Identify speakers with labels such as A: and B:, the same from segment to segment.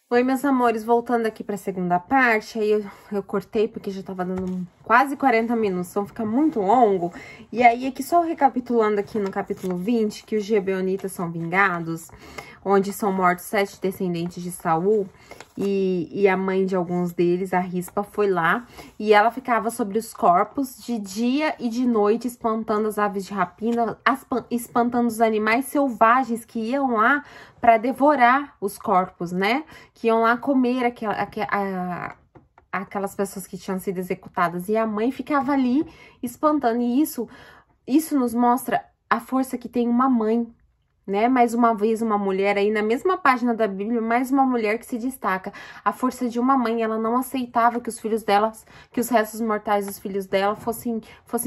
A: Oi, meus amores, voltando aqui pra segunda parte, aí eu cortei porque já tava dando quase 40 minutos, então fica muito longo. E aí, aqui só recapitulando aqui no capítulo 20, que os Gibeonitas são vingados, onde são mortos 7 descendentes de Saul, e a mãe de alguns deles, a Rispa, foi lá, e ela ficava sobre os corpos de dia e de noite, espantando as aves de rapina, espantando os animais selvagens que iam lá para devorar os corpos, né? Que iam lá comer aquelas pessoas que tinham sido executadas. E a mãe ficava ali espantando. E isso nos mostra a força que tem uma mãe, né? Mais uma vez, uma mulher aí, na mesma página da Bíblia, mais uma mulher que se destaca. A força de uma mãe, ela não aceitava que os filhos delas, que os restos mortais dos filhos dela fossem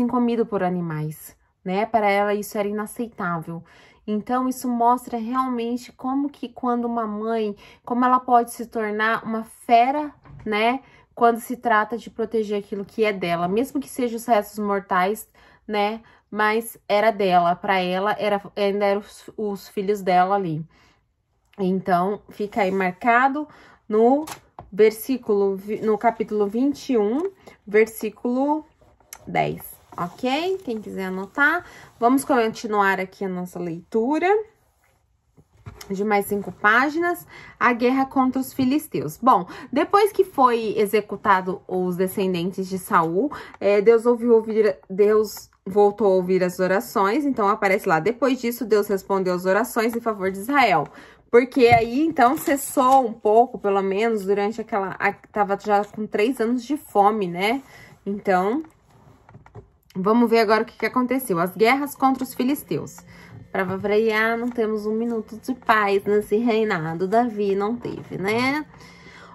A: comidos por animais, né? Para ela isso era inaceitável. Então, isso mostra realmente como que quando uma mãe, como ela pode se tornar uma fera, né? Quando se trata de proteger aquilo que é dela, mesmo que sejam os restos mortais, né? Mas era dela, para ela, ainda eram os filhos dela ali. Então, fica aí marcado no capítulo 21, versículo 10. Ok? Quem quiser anotar. Vamos continuar aqui a nossa leitura de mais 5 páginas. A guerra contra os filisteus. Bom, depois que foi executado os descendentes de Saul, Deus voltou a ouvir as orações. Então, aparece lá. Depois disso, Deus respondeu às orações em favor de Israel. Porque aí, então, cessou um pouco, pelo menos, durante tava já com 3 anos de fome, né? Então, vamos ver agora o que aconteceu. As guerras contra os filisteus. Para variar, não temos 1 minuto de paz nesse reinado. Davi não teve, né?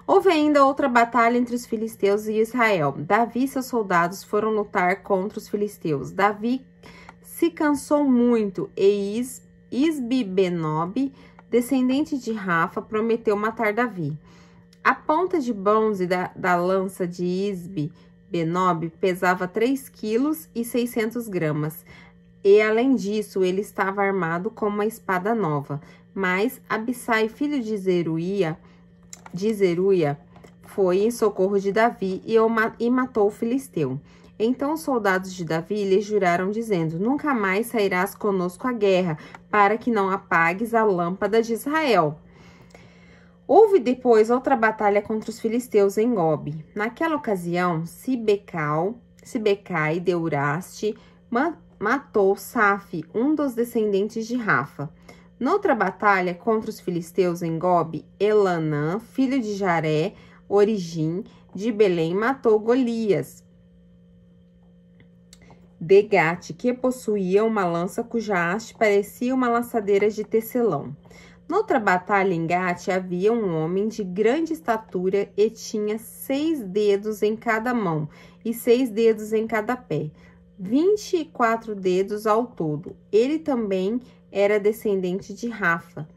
A: Houve ainda outra batalha entre os filisteus e Israel. Davi e seus soldados foram lutar contra os filisteus. Davi se cansou muito e Isbi-Benob, descendente de Rafa, prometeu matar Davi. A ponta de bronze da lança de Isbi-Benob pesava 3 quilos e 600 gramas. E, além disso, ele estava armado com uma espada nova. Mas Abissai, filho de Zeruia, foi em socorro de Davi e matou o filisteu. Então os soldados de Davi lhe juraram, dizendo: nunca mais sairás conosco à guerra, para que não apagues a lâmpada de Israel. Houve depois outra batalha contra os filisteus em Gobe. Naquela ocasião, Sibecai de Uraste matou Safi, um dos descendentes de Rafa. Noutra batalha contra os filisteus em Gobe, Elanã, filho de Jaré, Origim, de Belém, matou Golias de Gate, que possuía uma lança cuja haste parecia uma laçadeira de tecelão. Noutra batalha em Gate havia um homem de grande estatura e tinha 6 dedos em cada mão e 6 dedos em cada pé. 24 dedos ao todo. Ele também era descendente de Rafa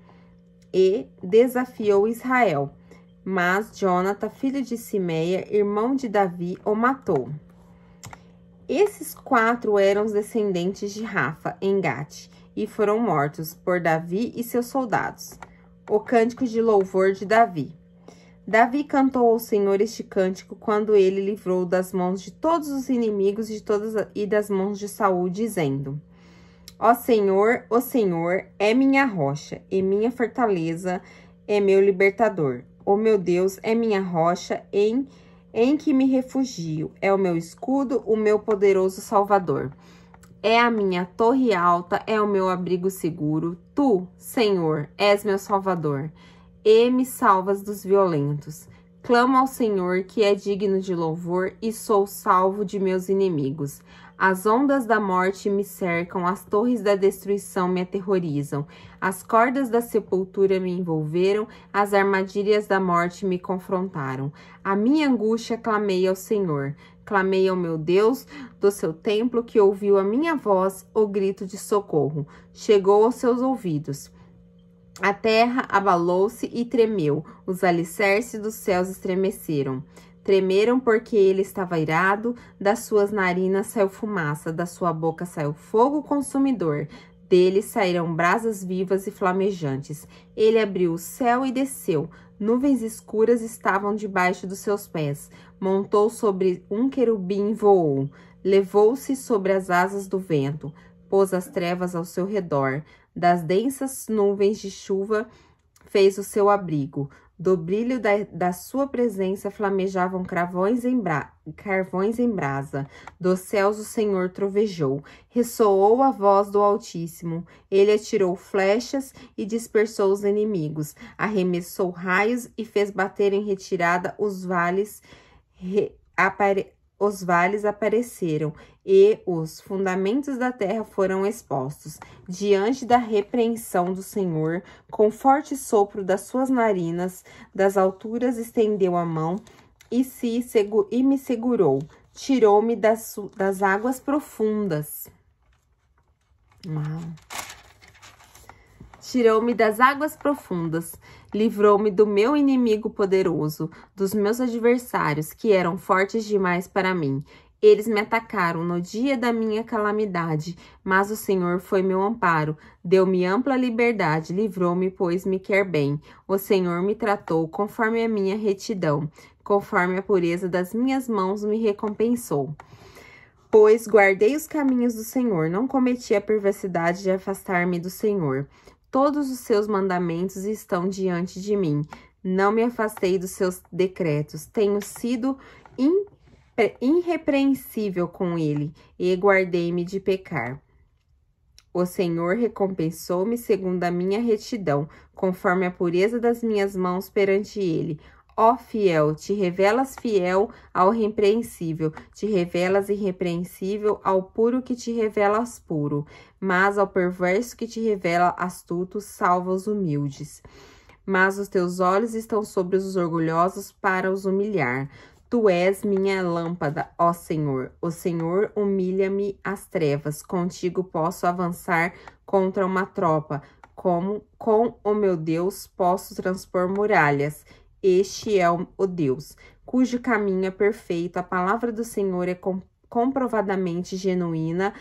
A: e desafiou Israel. Mas Jonatã, filho de Simeia, irmão de Davi, o matou. Esses 4 eram os descendentes de Rafa em Gate e foram mortos por Davi e seus soldados. O cântico de louvor de Davi. Davi cantou ao Senhor este cântico quando ele livrou das mãos de todos os inimigos e das mãos de Saul, dizendo: Ó Senhor, o Senhor é minha rocha e minha fortaleza, é meu libertador. O meu Deus é minha rocha em que me refugio, é o meu escudo, o meu poderoso Salvador. É a minha torre alta, é o meu abrigo seguro. Tu, Senhor, és meu Salvador e me salvas dos violentos. Clamo ao Senhor, que é digno de louvor, e sou salvo de meus inimigos. As ondas da morte me cercam, as torres da destruição me aterrorizam. As cordas da sepultura me envolveram, as armadilhas da morte me confrontaram. A minha angústia clamei ao Senhor. Clamei ao meu Deus do seu templo, que ouviu a minha voz, o grito de socorro. Chegou aos seus ouvidos. A terra abalou-se e tremeu, os alicerces dos céus estremeceram. Tremeram porque ele estava irado, das suas narinas saiu fumaça, da sua boca saiu fogo consumidor. Dele saíram brasas vivas e flamejantes. Ele abriu o céu e desceu, Nuvens escuras estavam debaixo dos seus pés. Montou sobre um querubim e voou. Levou-se sobre as asas do vento. Pôs as trevas ao seu redor. Das densas nuvens de chuva fez o seu abrigo. Do brilho da sua presença flamejavam carvões em brasa. Dos céus o Senhor trovejou. Ressoou a voz do Altíssimo. Ele atirou flechas e dispersou os inimigos. Arremessou raios e fez bater em retirada os vales. Os vales apareceram e os fundamentos da terra foram expostos. Diante da repreensão do Senhor, com forte sopro das suas narinas, das alturas estendeu a mão e me segurou. Tirou-me das águas profundas. Tirou-me das águas profundas, livrou-me do meu inimigo poderoso, dos meus adversários, que eram fortes demais para mim. Eles me atacaram no dia da minha calamidade, mas o Senhor foi meu amparo, deu-me ampla liberdade, livrou-me, pois me quer bem. O Senhor me tratou conforme a minha retidão, conforme a pureza das minhas mãos me recompensou. Pois guardei os caminhos do Senhor, não cometi a perversidade de afastar-me do Senhor. Todos os seus mandamentos estão diante de mim. Não me afastei dos seus decretos. Tenho sido irrepreensível com ele e guardei-me de pecar. O Senhor recompensou-me segundo a minha retidão, conforme a pureza das minhas mãos perante ele. Ó fiel, te revelas fiel ao repreensível, te revelas irrepreensível ao puro que te revelas puro, mas ao perverso que te revela astuto, salva os humildes. Mas os teus olhos estão sobre os orgulhosos para os humilhar. Tu és minha lâmpada, ó Senhor. O Senhor humilha-me as trevas. Contigo posso avançar contra uma tropa. Com o meu Deus posso transpor muralhas. Este é o Deus, cujo caminho é perfeito, a palavra do Senhor é comprovadamente genuína.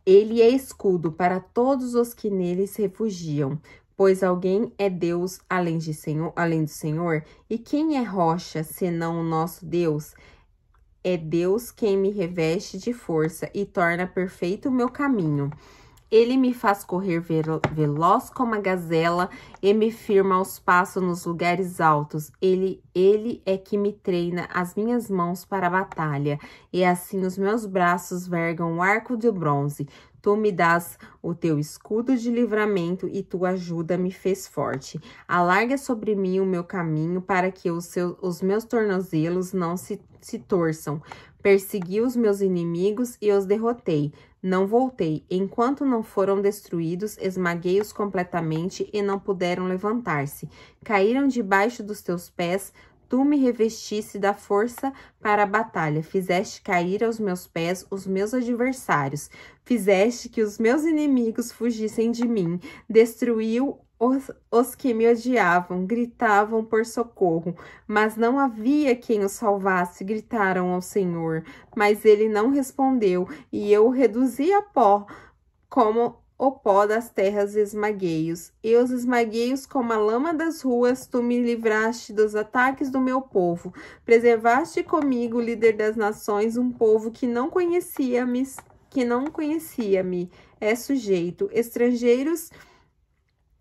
A: Ele é escudo para todos os que nele se refugiam. Pois alguém é Deus além do Senhor? E quem é rocha, senão o nosso Deus? É Deus quem me reveste de força e torna perfeito o meu caminho. Ele me faz correr veloz como a gazela e me firma aos passos nos lugares altos. Ele é que me treina as minhas mãos para a batalha, e assim os meus braços vergam o arco de bronze. Tu me dás o teu escudo de livramento e tua ajuda me fez forte. Alarga sobre mim o meu caminho para que os meus tornozelos não se torçam. Persegui os meus inimigos e os derrotei. Não voltei. Enquanto não foram destruídos, esmaguei-os completamente e não puderam levantar-se. Caíram debaixo dos teus pés. Tu me revestiste da força para a batalha. Fizeste cair aos meus pés os meus adversários. Fizeste que os meus inimigos fugissem de mim. Destruiu os que me odiavam, gritavam por socorro, mas não havia quem os salvasse. Gritaram ao Senhor, mas ele não respondeu, e eu o reduzi a pó, como o pó das terras esmagueios. E os esmagueios como a lama das ruas. Tu me livraste dos ataques do meu povo. Preservaste comigo, líder das nações, um povo que não conhecia-me, é sujeito. Estrangeiros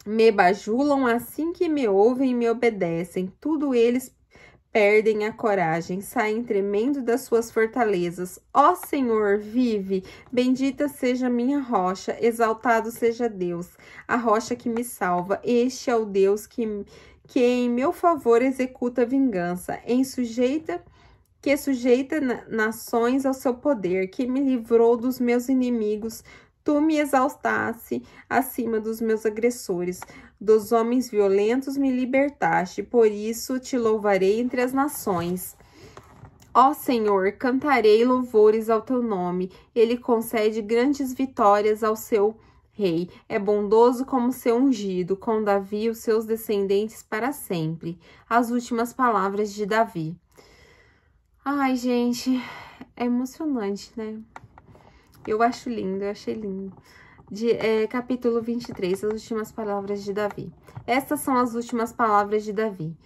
A: me bajulam assim que me ouvem e me obedecem. Tudo eles perdem a coragem, saem tremendo das suas fortalezas. Ó Senhor, vive! Bendita seja minha rocha, exaltado seja Deus, a rocha que me salva. Este é o Deus que em meu favor executa vingança, que sujeita nações ao seu poder, que me livrou dos meus inimigos. Tu me exaltaste acima dos meus agressores, dos homens violentos me libertaste, por isso te louvarei entre as nações. Ó Senhor, cantarei louvores ao teu nome, ele concede grandes vitórias ao seu rei, é bondoso como seu ungido, com Davi e os seus descendentes para sempre. As últimas palavras de Davi. Ai, gente, é emocionante, né? Eu acho lindo, eu achei lindo. capítulo 23, as últimas palavras de Davi. Estas são as últimas palavras de Davi.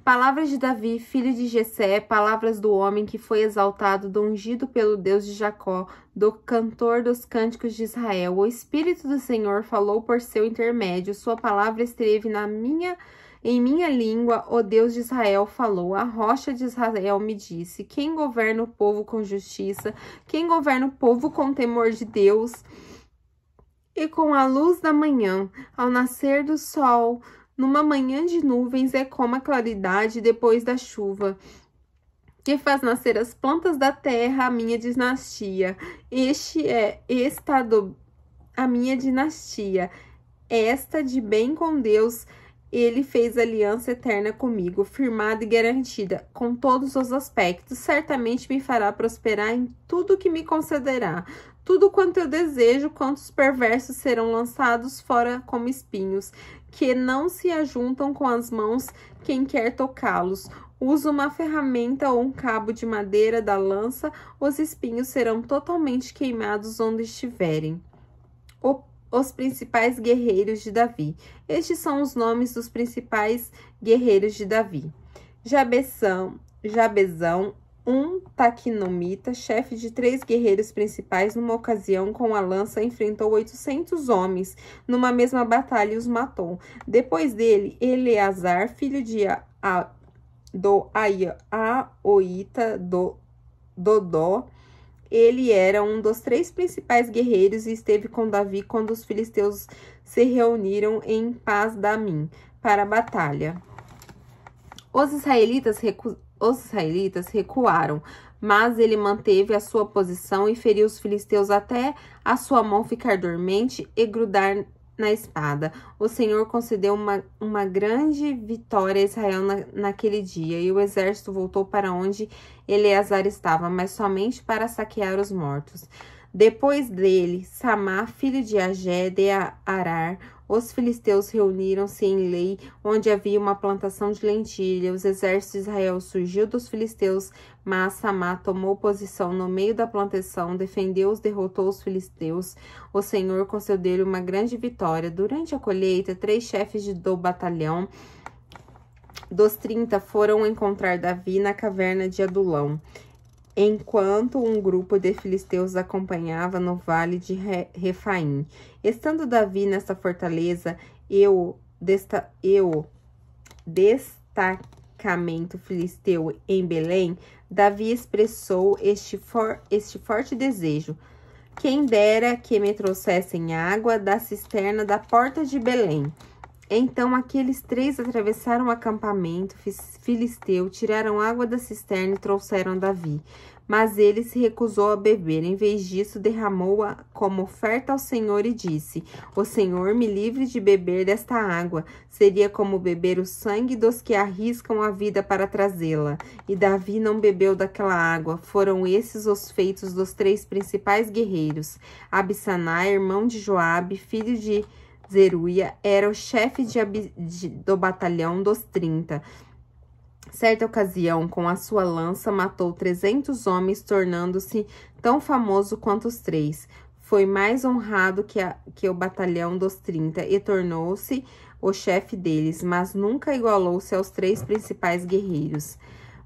A: Palavras de Davi, filho de Jessé, palavras do homem que foi exaltado, do ungido pelo Deus de Jacó, do cantor dos cânticos de Israel. O Espírito do Senhor falou por seu intermédio, sua palavra esteve em minha língua, o Deus de Israel falou. A rocha de Israel me disse: quem governa o povo com justiça, quem governa o povo com temor de Deus? E com a luz da manhã, ao nascer do sol, numa manhã de nuvens, é como a claridade depois da chuva, que faz nascer as plantas da terra, a minha dinastia. A minha dinastia, esta de bem com Deus. Ele fez aliança eterna comigo, firmada e garantida, com todos os aspectos. Certamente me fará prosperar em tudo que me concederá. Tudo quanto eu desejo, quantos perversos serão lançados fora como espinhos, que não se ajuntam com as mãos quem quer tocá-los. Usa uma ferramenta ou um cabo de madeira da lança, os espinhos serão totalmente queimados onde estiverem. Os principais guerreiros de Davi. Estes são os nomes dos principais guerreiros de Davi. Jabezão, um taquinomita, chefe de 3 guerreiros principais, numa ocasião, com a lança, enfrentou 800 homens numa mesma batalha e os matou. Depois dele, Eleazar, filho de Aoita, Dodó. Ele era um dos 3 principais guerreiros e esteve com Davi quando os filisteus se reuniram em Pas-damim para a batalha. Os israelitas recuaram, mas ele manteve a sua posição e feriu os filisteus até a sua mão ficar dormente e grudar na espada. O Senhor concedeu uma grande vitória a Israel naquele dia, e o exército voltou para onde Eleazar estava, mas somente para saquear os mortos. Depois dele, Samá, filho de Agé de Arar, os filisteus reuniram-se em Lei, onde havia uma plantação de lentilha. Os exércitos de Israel surgiu dos filisteus, mas Samá tomou posição no meio da plantação, defendeu-os, derrotou os filisteus. O Senhor concedeu-lhe uma grande vitória. Durante a colheita, 3 chefes do batalhão dos 30 foram encontrar Davi na caverna de Adulão, enquanto um grupo de filisteus acompanhava no vale de Refaim. Estando Davi nesta fortaleza, destacamento filisteu em Belém, Davi expressou este forte desejo: quem dera que me trouxessem água da cisterna da porta de Belém. Então aqueles 3 atravessaram o acampamento filisteu, tiraram água da cisterna e trouxeram a Davi. Mas ele se recusou a beber. Em vez disso, derramou-a como oferta ao Senhor e disse: o Senhor me livre de beber desta água. Seria como beber o sangue dos que arriscam a vida para trazê-la. E Davi não bebeu daquela água. Foram esses os feitos dos 3 principais guerreiros. Abissanai, irmão de Joabe, filho de Zeruia, era o chefe do batalhão dos 30. Certa ocasião, com a sua lança, matou 300 homens, tornando-se tão famoso quanto os 3. Foi mais honrado que o batalhão dos 30 e tornou-se o chefe deles, mas nunca igualou-se aos 3 principais guerreiros.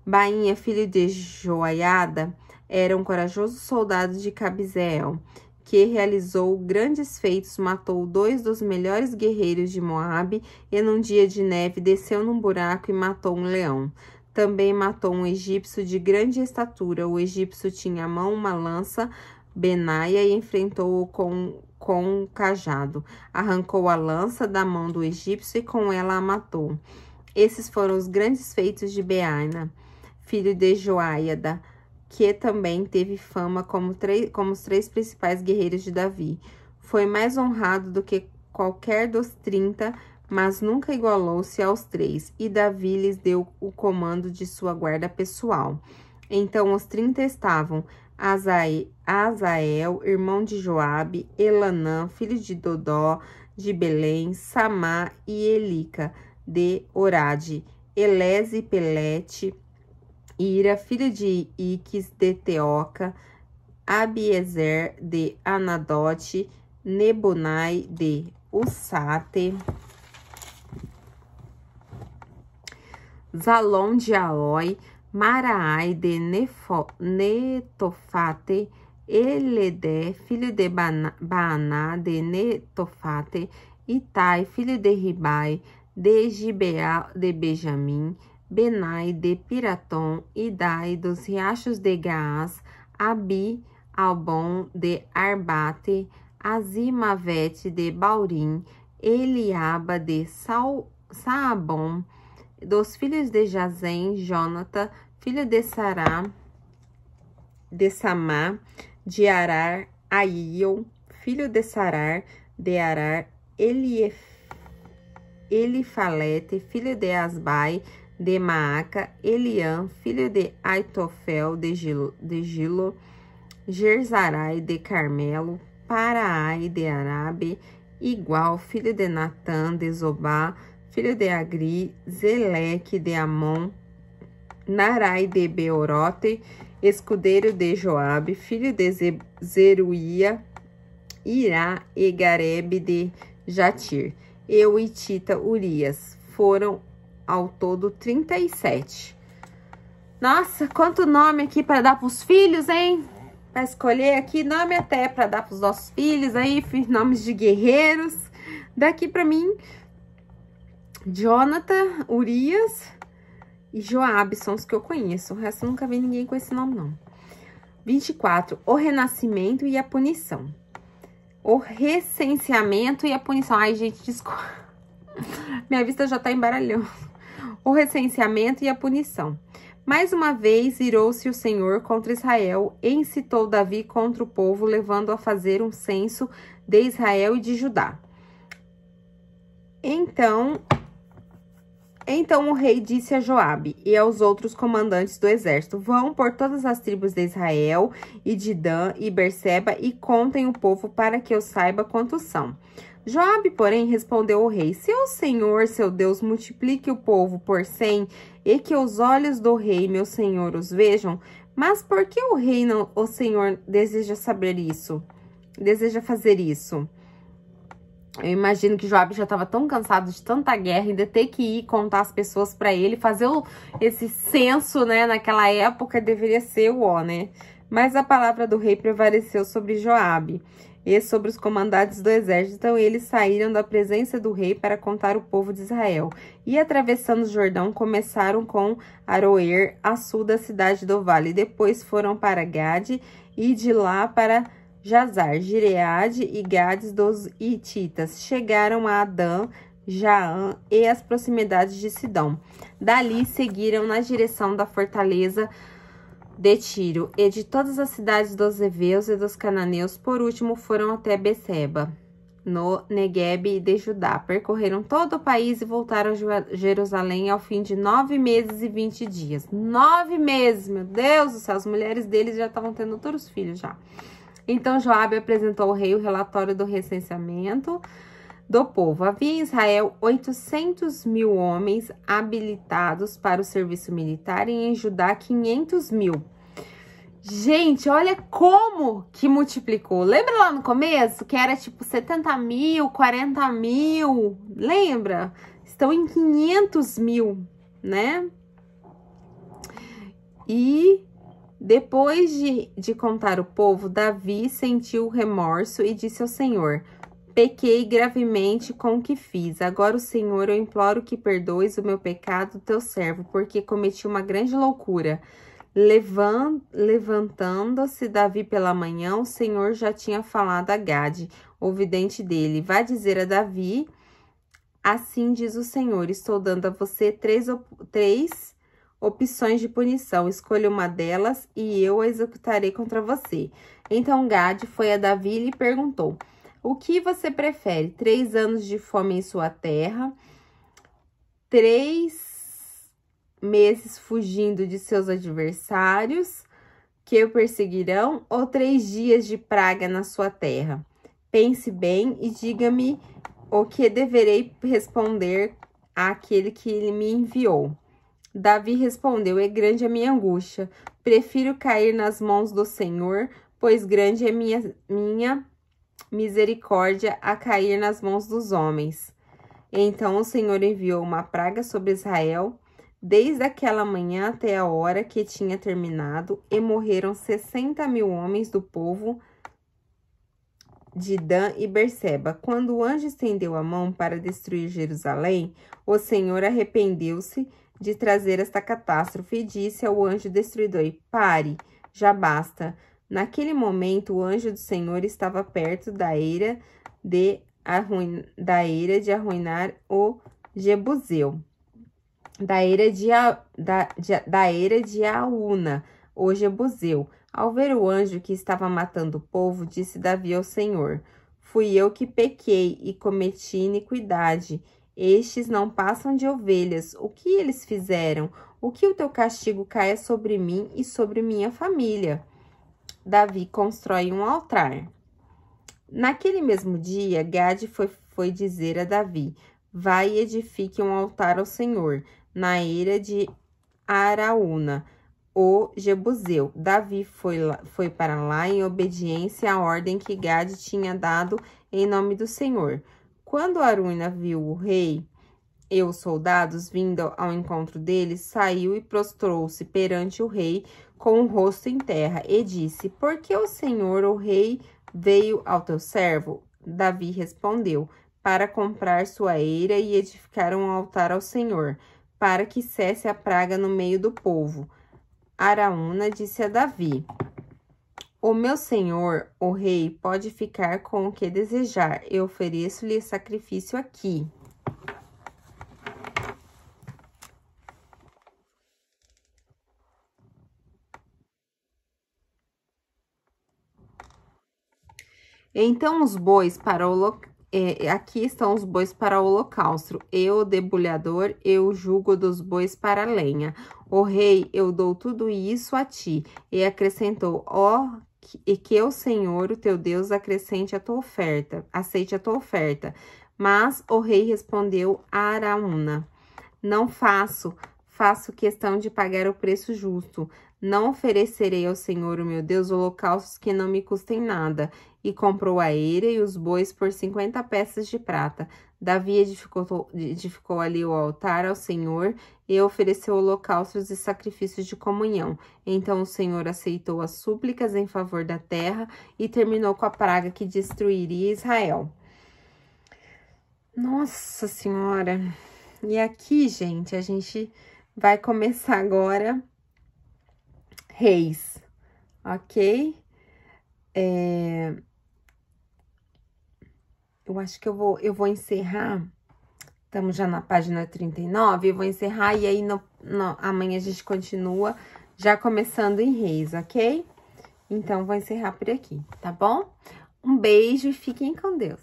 A: Bainha, filho de Joiada, era um corajoso soldado de Cabzeel, que realizou grandes feitos, matou 2 dos melhores guerreiros de Moabe e num dia de neve desceu num buraco e matou um leão. Também matou um egípcio de grande estatura. O egípcio tinha à mão uma lança, Benaia, e enfrentou-o com um cajado. Arrancou a lança da mão do egípcio e com ela a matou. Esses foram os grandes feitos de Beana, filho de Joiada, que também teve fama como os 3 principais guerreiros de Davi. Foi mais honrado do que qualquer dos 30, mas nunca igualou-se aos 3, e Davi lhes deu o comando de sua guarda pessoal. Então os 30 estavam Azael, irmão de Joabe, Elanã, filho de Dodó, de Belém, Samá e Elica, de Orade, Eleze, Pelete, Ira, filho de Iques, de Teoca, Abiezer, de Anadote, Nebunai de Ussate, Zalom de Aloi, Maraai de Netofate, Eledé, filho de Baaná de Netofate, Itai, filho de Ribai, de Gibeá de Benjamim, Benai de Piratom, Idai dos riachos de Gaás, Abi, Albon de Arbate, Azimavete de Baurim, Eliaba de Saabom, dos filhos de Jazem, Jonatã, filho de Samá, de Arar, Aiel, filho de Sarar, de Arar, Elifalete, filho de Asbai, de Maaca, Eliam, filho de Aitofel, de Gilo, Gerzarai, de Carmelo, Paraai, de Arabe, Igual, filho de Natã, de Zobá, filho de Agri, Zeleque, de Amon, Narai, de Beorote, escudeiro de Joabe, filho de Zeruia, Irá e Garebe de Jatir, e o Itita Urias. Foram ao todo 37. Nossa, quanto nome aqui para dar para os filhos, hein? Para escolher aqui, nome até para dar para os nossos filhos aí, nomes de guerreiros. Daqui para mim, Jonatã, Urias e Joabe são os que eu conheço. O resto eu nunca vi ninguém com esse nome, não. 24. O renascimento e a punição. O recenseamento e a punição. Ai, gente, desculpa. Minha vista já tá embaralhando. O recenseamento e a punição. Mais uma vez, irou-se o Senhor contra Israel e incitou Davi contra o povo, levando a fazer um censo de Israel e de Judá. Então o rei disse a Joabe e aos outros comandantes do exército: vão por todas as tribos de Israel e de Dan e Berseba e contem o povo para que eu saiba quantos são. Joabe, porém, respondeu ao rei: se o Senhor, seu Deus, multiplique o povo por 100 e que os olhos do rei, meu senhor, os vejam, mas por que o rei, não, o Senhor, deseja saber isso? Deseja fazer isso? Eu imagino que Joabe já estava tão cansado de tanta guerra, ainda ter que ir contar as pessoas para ele, fazer esse censo, né? Naquela época deveria ser o ó, né? Mas a palavra do rei prevaleceu sobre Joabe e sobre os comandantes do exército. Então eles saíram da presença do rei para contar o povo de Israel. E atravessando o Jordão, começaram com Aroer, a sul da cidade do vale. Depois foram para Gade e de lá para Jazar, Gileade e Gades dos Hititas. Chegaram a Adã, Jaã e as proximidades de Sidom. Dali seguiram na direção da fortaleza de Tiro e de todas as cidades dos heveus e dos cananeus. Por último, foram até Beceba, no Neguebe de Judá. Percorreram todo o país e voltaram a Jerusalém ao fim de 9 meses e 20 dias. 9 meses, meu Deus do céu, as mulheres deles já estavam tendo todos os filhos já. Então Joabe apresentou ao rei o relatório do recenseamento do povo. Havia em Israel 800.000 homens habilitados para o serviço militar e em Judá 500.000. Gente, olha como que multiplicou. Lembra lá no começo que era tipo 70.000, 40.000? Lembra? Estão em 500.000, né? E depois de contar o povo, Davi sentiu remorso e disse ao Senhor: pequei gravemente com o que fiz. Agora, o Senhor, eu imploro que perdoes o meu pecado, teu servo, porque cometi uma grande loucura. Levantando-se Davi pela manhã, o Senhor já tinha falado a Gade, o vidente dele: vá dizer a Davi, assim diz o Senhor, estou dando a você três opções de punição. Escolha uma delas e eu a executarei contra você. Então Gade foi a Davi e lhe perguntou: o que você prefere? 3 anos de fome em sua terra, 3 meses fugindo de seus adversários que o perseguirão, ou 3 dias de praga na sua terra? Pense bem e diga-me o que deverei responder àquele que ele me enviou. Davi respondeu: é grande a minha angústia. Prefiro cair nas mãos do Senhor, pois grande é minha misericórdia a cair nas mãos dos homens. Então o Senhor enviou uma praga sobre Israel, desde aquela manhã até a hora que tinha terminado, e morreram 60.000 homens do povo de Dan e Berseba. Quando o anjo estendeu a mão para destruir Jerusalém, o Senhor arrependeu-se de trazer esta catástrofe e disse ao anjo destruidor: pare, já basta. Naquele momento, o anjo do Senhor estava perto da eira de arruinar o Jebuseu, da eira de Aúna, o Jebuseu. Ao ver o anjo que estava matando o povo, disse Davi ao Senhor: fui eu que pequei e cometi iniquidade. Estes não passam de ovelhas. O que eles fizeram? O que o teu castigo caia sobre mim e sobre minha família. Davi constrói um altar. Naquele mesmo dia, Gade foi dizer a Davi: vai e edifique um altar ao Senhor, na eira de Araúna, o Jebuseu. Davi foi para lá em obediência à ordem que Gade tinha dado em nome do Senhor. Quando Araúna viu o rei e os soldados vindo ao encontro dele, saiu e prostrou-se perante o rei com o rosto em terra e disse: por que o Senhor, o rei, veio ao teu servo? Davi respondeu: para comprar sua eira e edificar um altar ao Senhor, para que cesse a praga no meio do povo. Araúna disse a Davi: o meu senhor, o rei, pode ficar com o que desejar. Eu ofereço-lhe sacrifício aqui. Então os bois para o aqui estão os bois para o holocausto, eu, o debulhador, eu julgo dos bois para a lenha. O rei, eu dou tudo isso a ti. E acrescentou: e que o Senhor, o teu Deus, acrescente a tua oferta, aceite a tua oferta. Mas o rei respondeu a Araúna: não faço questão de pagar o preço justo. Não oferecerei ao Senhor, o meu Deus, holocaustos que não me custem nada. E comprou a eira e os bois por 50 peças de prata. Davi edificou ali o altar ao Senhor e ofereceu holocaustos e sacrifícios de comunhão. Então o Senhor aceitou as súplicas em favor da terra e terminou com a praga que destruiria Israel. Nossa Senhora! E aqui, gente, a gente vai começar agora Reis, ok? Eu acho que eu vou encerrar, estamos já na página 39, eu vou encerrar e aí amanhã a gente continua já começando em Reis, ok? Então, vou encerrar por aqui, tá bom? Um beijo e fiquem com Deus.